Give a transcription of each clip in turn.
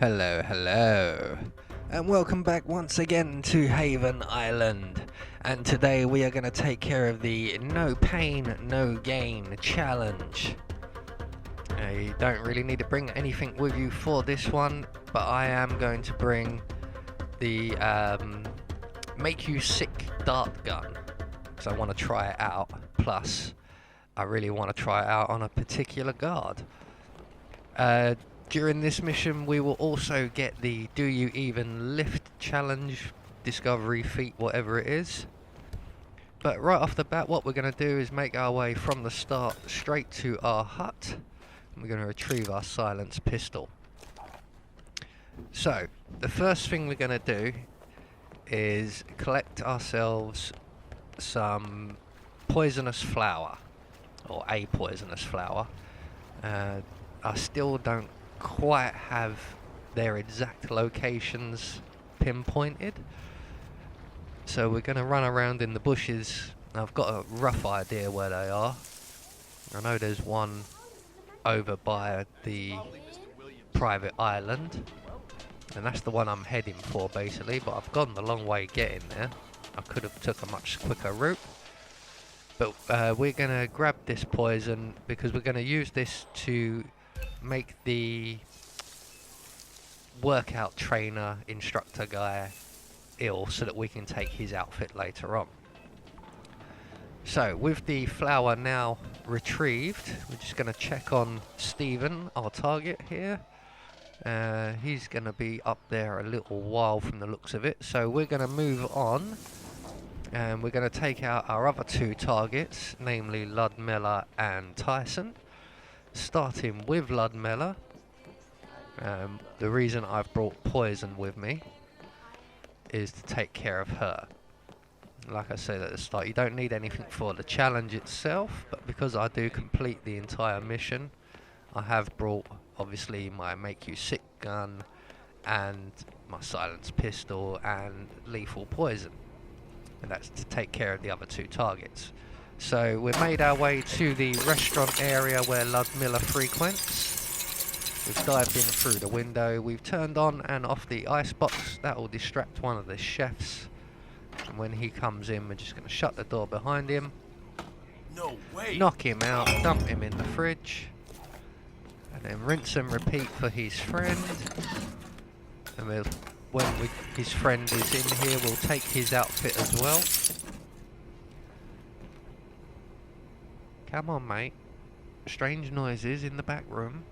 Hello, hello, and welcome back once again to Haven Island. And today we are going to take care of the no pain, no gain challenge. You don't really need to bring anything with you for this one, but I am going to bring the make you sick dart gun, because I want to try it out. Plus, I really want to try it out on a particular guard. During this mission we will also get the Do You Even Lift challenge, discovery feat, whatever it is. But right off the bat, what we're going to do is make our way from the start straight to our hut. We're going to retrieve our silenced pistol. So, the first thing we're going to do is collect ourselves some poisonous flower, or a poisonous flower. I still don't quite have their exact locations pinpointed, so we're going to run around in the bushes. I've got a rough idea where they are. I know there's one over by the private island, and that's the one I'm heading for basically, but I've gone the long way getting there. I could have took a much quicker route, but we're going to grab this poison because we're going to use this to make the workout trainer instructor guy ill so that we can take his outfit later on. So with the flower now retrieved, we're just going to check on Stephen, our target here. He's going to be up there a little while from the looks of it, so we're going to move on and we're going to take out our other two targets, namely Ludmilla and Tyson. Starting with Ludmilla. The reason I've brought poison with me is to take care of her. Like I said at the start, you don't need anything for the challenge itself, but because I do complete the entire mission, I have brought obviously my make you sick gun and my silenced pistol and lethal poison, and that's to take care of the other two targets. So we've made our way to the restaurant area where Ludmilla frequents. We've dived in through the window. We've turned on and off the icebox. That will distract one of the chefs. And when he comes in, we're just going to shut the door behind him. No way. Knock him out, dump him in the fridge. And then rinse and repeat for his friend. And his friend is in here, we'll take his outfit as well. Come on, mate. Strange noises in the back room.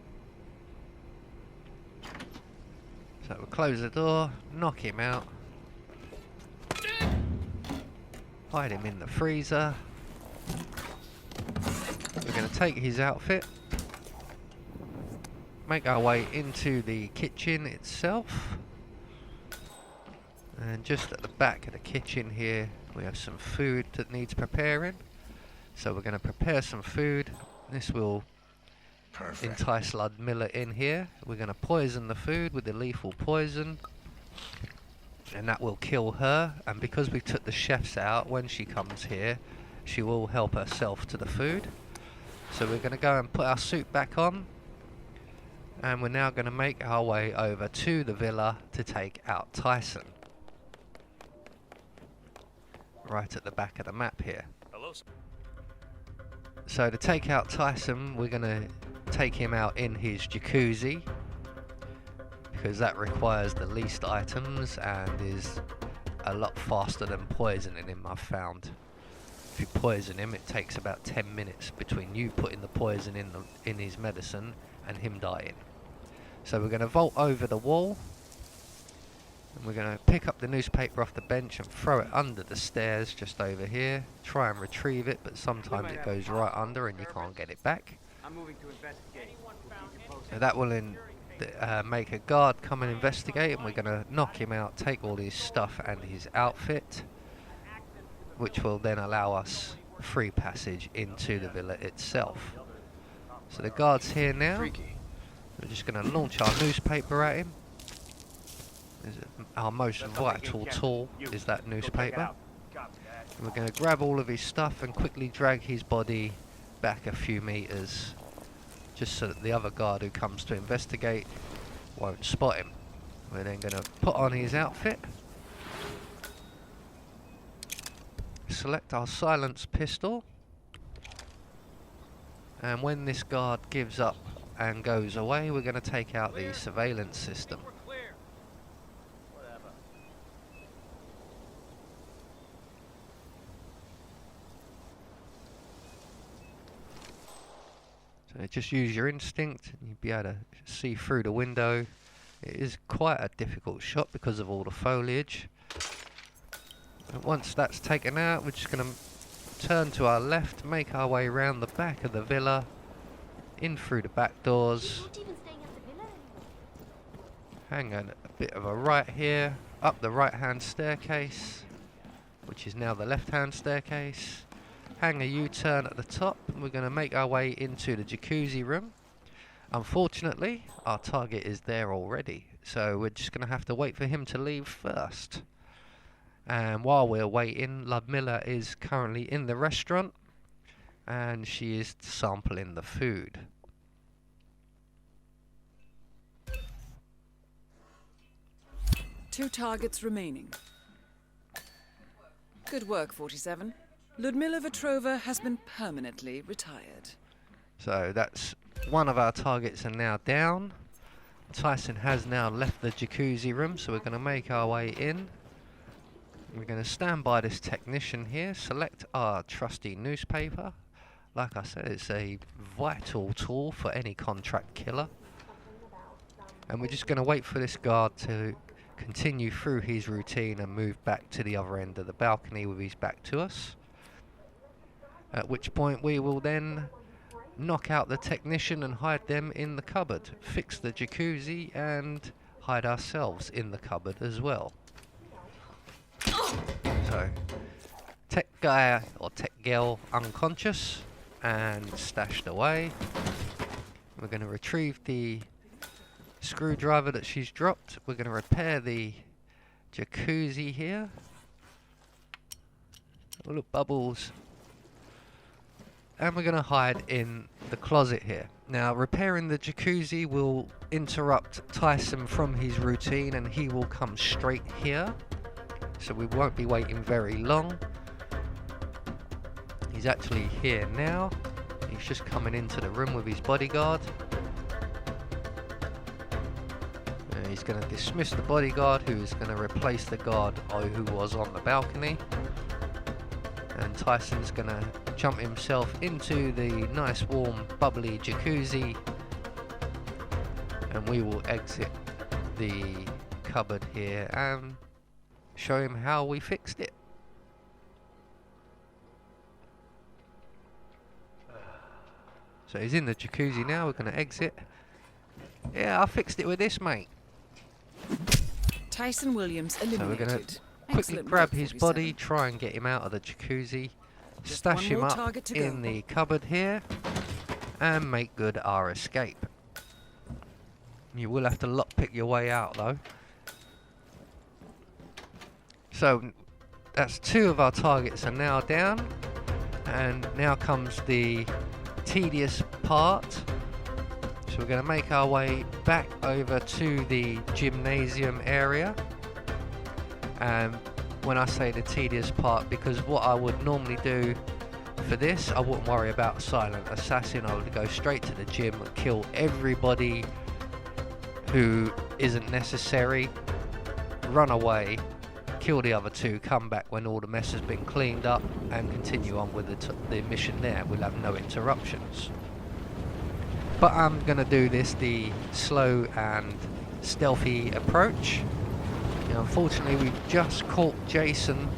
So we'll close the door, knock him out. Hide him in the freezer. We're going to take his outfit. Make our way into the kitchen itself. And just at the back of the kitchen here, we have some food that needs preparing. So we're going to prepare some food. This will entice Ludmilla in here. We're going to poison the food with the lethal poison, and that will kill her. And because we took the chefs out, when she comes here, she will help herself to the food. So we're going to go and put our suit back on, and we're now going to make our way over to the villa to take out Tyson. Right at the back of the map here. Hello, sir. So to take out Tyson, we're going to take him out in his jacuzzi, because that requires the least items and is a lot faster than poisoning him, I've found. If you poison him, it takes about 10 minutes between you putting the poison in his medicine and him dying. So we're going to vault over the wall, and we're going to pick up the newspaper off the bench and throw it under the stairs just over here. Try and retrieve it, but sometimes it goes right under and you can't get it back. I'm moving to investigate. So that will make a guard come and investigate, and we're going to knock him out, take all his stuff and his outfit, which will then allow us free passage into the villa itself. So the guard's here now. We're just going to launch our newspaper at him. Our most vital tool is that newspaper. And we're going to grab all of his stuff and quickly drag his body back a few meters, just so that the other guard who comes to investigate won't spot him. We're then going to put on his outfit. Select our silenced pistol. And when this guard gives up and goes away, we're going to take out the surveillance system. So just use your instinct, and you'll be able to see through the window. It is quite a difficult shot because of all the foliage. And once that's taken out, we're just going to turn to our left, make our way around the back of the villa, in through the back doors. Hang on a bit of a right here, up the right hand staircase, which is now the left hand staircase. Hang a U-turn at the top, and we're going to make our way into the jacuzzi room. Unfortunately, our target is there already, so we're just going to have to wait for him to leave first. And while we're waiting, Ludmilla is currently in the restaurant, and she is sampling the food. Two targets remaining. Good work, 47. Ludmilla Vetrova has been permanently retired. So that's one of our targets are now down. Tyson has now left the jacuzzi room, so we're going to make our way in. We're going to stand by this technician here, select our trusty newspaper. Like I said, it's a vital tool for any contract killer. And we're just going to wait for this guard to continue through his routine and move back to the other end of the balcony with his back to us. At which point we will then knock out the technician and hide them in the cupboard, fix the jacuzzi and hide ourselves in the cupboard as well. So, tech guy or tech girl unconscious and stashed away. We're going to retrieve the screwdriver that she's dropped. We're going to repair the jacuzzi here. Oh look, bubbles. And we're going to hide in the closet here. Now, repairing the jacuzzi will interrupt Tyson from his routine, and he will come straight here. So we won't be waiting very long. He's actually here now. He's just coming into the room with his bodyguard. He's going to dismiss the bodyguard, who is going to replace the guard who was on the balcony. And Tyson's going to jump himself into the nice warm bubbly jacuzzi, and we will exit the cupboard here and show him how we fixed it. So he's in the jacuzzi now. We're going to exit. Yeah, I fixed it with this, mate. Tyson Williams eliminated. So we're going to quickly grab his body, try and get him out of the jacuzzi, stash him up in the cupboard here, and make good our escape. You will have to lockpick your way out though. So that's two of our targets are now down, and now comes the tedious part. So we're going to make our way back over to the gymnasium area. And when I say the tedious part, because what I would normally do for this, I wouldn't worry about silent assassin. I would go straight to the gym and kill everybody who isn't necessary, run away, kill the other two, come back when all the mess has been cleaned up, and continue on with the mission there. We'll have no interruptions. But I'm going to do this the slow and stealthy approach. Unfortunately, we've just caught Jason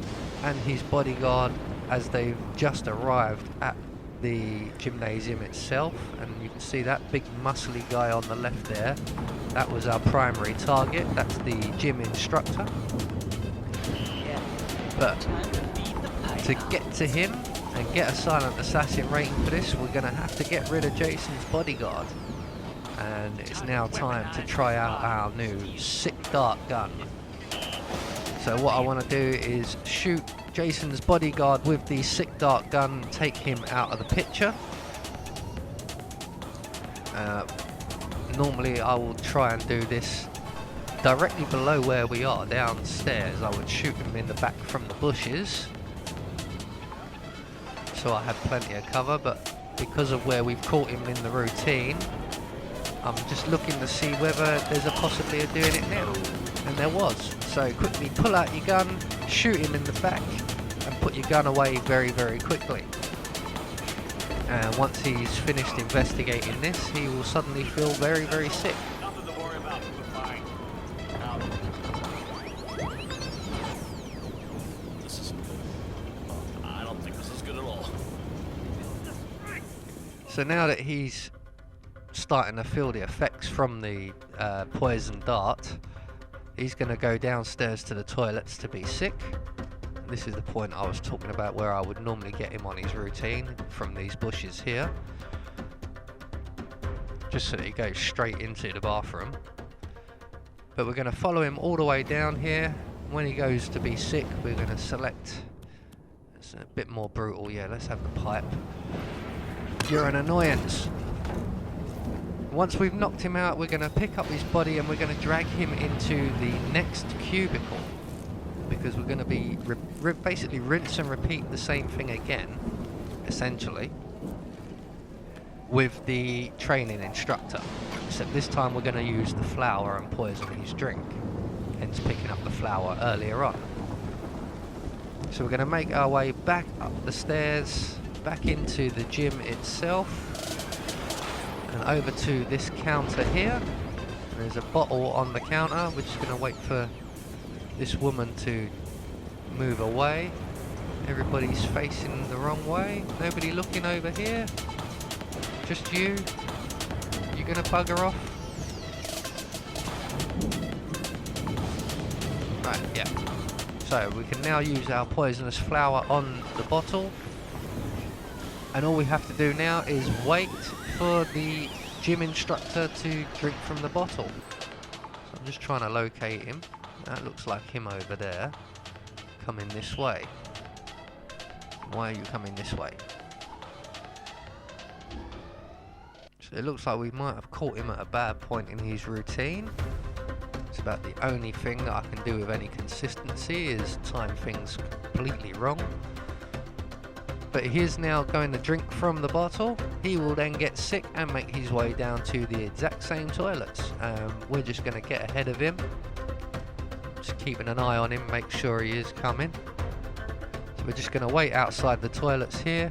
and his bodyguard as they've just arrived at the gymnasium itself, and you can see that big muscly guy on the left there. That was our primary target. That's the gym instructor. But to get to him and get a silent assassin rating for this, we're going to have to get rid of Jason's bodyguard. And it's now time to try out our new sick dart gun. So what I want to do is shoot Jason's bodyguard with the sick dart gun, take him out of the picture. Normally I will try and do this directly below where we are, downstairs, I would shoot him in the back from the bushes. So I had plenty of cover, but because of where we've caught him in the routine, I'm just looking to see whether there's a possibility of doing it now. And there was. So quickly pull out your gun, shoot him in the back, and put your gun away very, very quickly. And once he's finished investigating this, he will suddenly feel very, very sick. Nothing to worry about. We're fine. Out. This isn't good. I don't think this is good at all. So now that he's starting to feel the effects from the poison dart, he's going to go downstairs to the toilets to be sick. This is the point I was talking about where I would normally get him on his routine from these bushes here, just so that he goes straight into the bathroom. But we're going to follow him all the way down here. When he goes to be sick, we're going to select, it's a bit more brutal, yeah, let's have the pipe. You're an annoyance. Once we've knocked him out, we're going to pick up his body and we're going to drag him into the next cubicle, because we're going to be basically rinse and repeat the same thing again, essentially, with the training instructor. Except this time we're going to use the flour and poison his drink, hence picking up the flour earlier on. So we're going to make our way back up the stairs, back into the gym itself, and over to this counter here. There's a bottle on the counter. We're just going to wait for this woman to move away. Everybody's facing the wrong way. Nobody looking over here. Just you. You gonna bugger off? Right, yeah. So we can now use our poisonous flour on the bottle. And all we have to do now is wait for the gym instructor to drink from the bottle. So I'm just trying to locate him. That looks like him over there. Coming this way. Why are you coming this way? So it looks like we might have caught him at a bad point in his routine. It's about the only thing that I can do with any consistency is time things completely wrong. But he's now going to drink from the bottle. He will then get sick and make his way down to the exact same toilets. We're just going to get ahead of him. Just keeping an eye on him, make sure he is coming. So we're just going to wait outside the toilets here.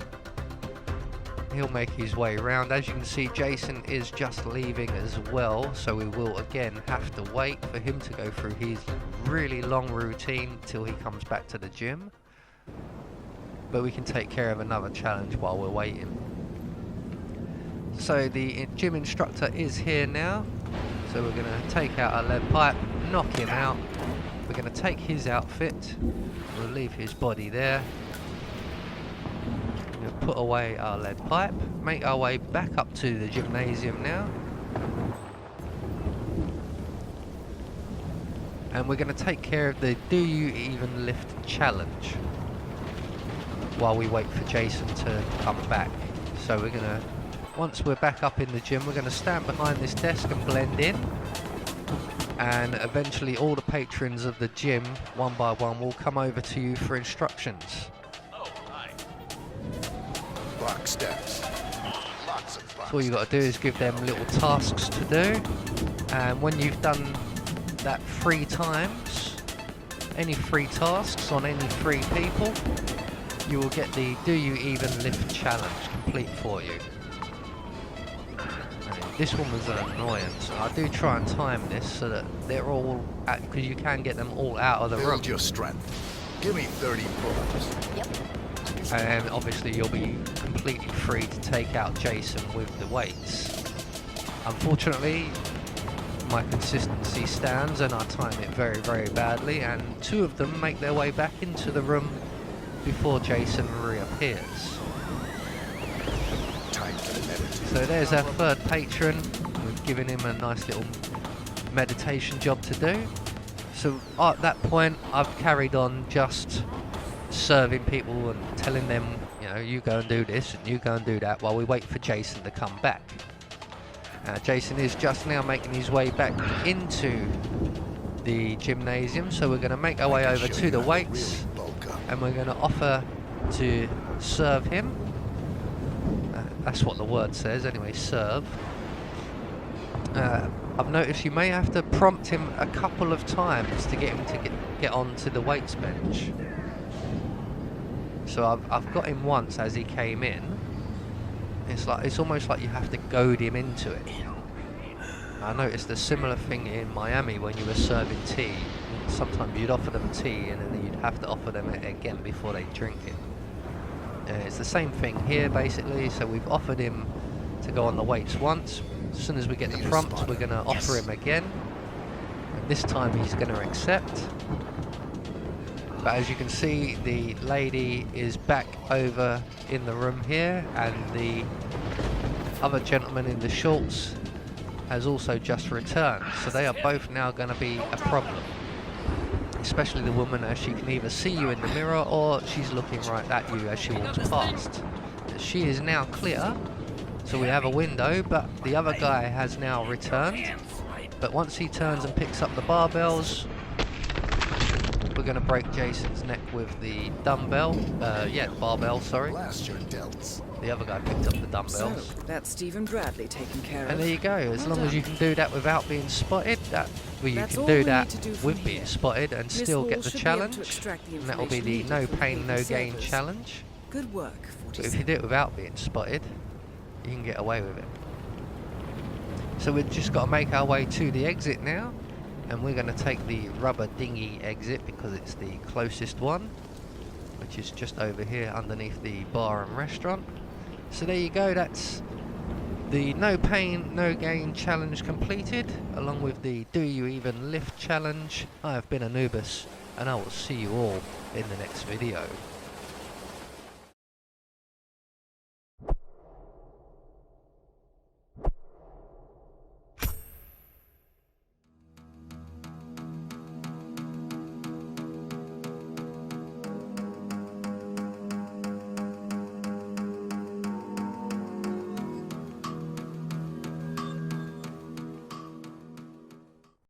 He'll make his way around. As you can see, Jason is just leaving as well, so we will again have to wait for him to go through his really long routine till he comes back to the gym. But we can take care of another challenge while we're waiting. So the gym instructor is here now. So we're going to take out our lead pipe, knock him out. We're going to take his outfit. We'll leave his body there. We're going to put away our lead pipe. Make our way back up to the gymnasium now. And we're going to take care of the Do You Even Lift challenge while we wait for Jason to come back. So we're going to, once we're back up in the gym, we're going to stand behind this desk and blend in. And eventually all the patrons of the gym, one by one, will come over to you for instructions. Oh, hi. Block steps. Lots of block So all you got to do is give them little tasks to do. And when you've done that 3 times, any 3 tasks on any 3 people, you will get the Do You Even Lift challenge complete for you. This one was an annoyance. I do try and time this so that they're all, because you can get them all out of the room. Build your strength. Give me 30 pull-ups. And obviously you'll be completely free to take out Jason with the weights. Unfortunately, my consistency stands and I time it very, very badly, and 2 of them make their way back into the room before Jason reappears. Time for the meditation. So there's our 3rd patron. We've given him a nice little meditation job to do. So at that point, I've carried on just serving people and telling them, you know, you go and do this and you go and do that while we wait for Jason to come back. Jason is just now making his way back into the gymnasium, so we're going to make our way over to the weights, and we're going to offer to serve him. That's what the word says anyway, serve. I've noticed you may have to prompt him a couple of times to get him to get onto the weights bench. So I've got him once as he came in. It's almost like you have to goad him into it. I noticed a similar thing in Miami when you were serving tea. Sometimes you'd offer them tea and then you'd have to offer them it again before they drink it. It's the same thing here basically, so we've offered him to go on the weights once. As soon as we get the prompt, we're going to offer him again. And this time he's going to accept. But as you can see, the lady is back over in the room here, and the other gentleman in the shorts has also just returned. So they are both now going to be a problem. Especially the woman, as she can either see you in the mirror or she's looking right at you as she walks past. She is now clear, so we have a window, but the other guy has now returned. But once he turns and picks up the barbells, we're going to break Jason's neck with the dumbbell. Barbell, sorry. The other guy picked up the dumbbells. So, that's Stephen Bradley taken care of. And there you go. As long as you can do that without being spotted, you can do that with being spotted and still get the challenge. And that will be the no pain, no gain challenge. Good work, But if you do it without being spotted, you can get away with it. So we've just got to make our way to the exit now. And we're going to take the rubber dinghy exit because it's the closest one, which is just over here underneath the bar and restaurant. So there you go, that's the no pain, no gain challenge completed, along with the do you even lift challenge. I have been Anubis, and I will see you all in the next video.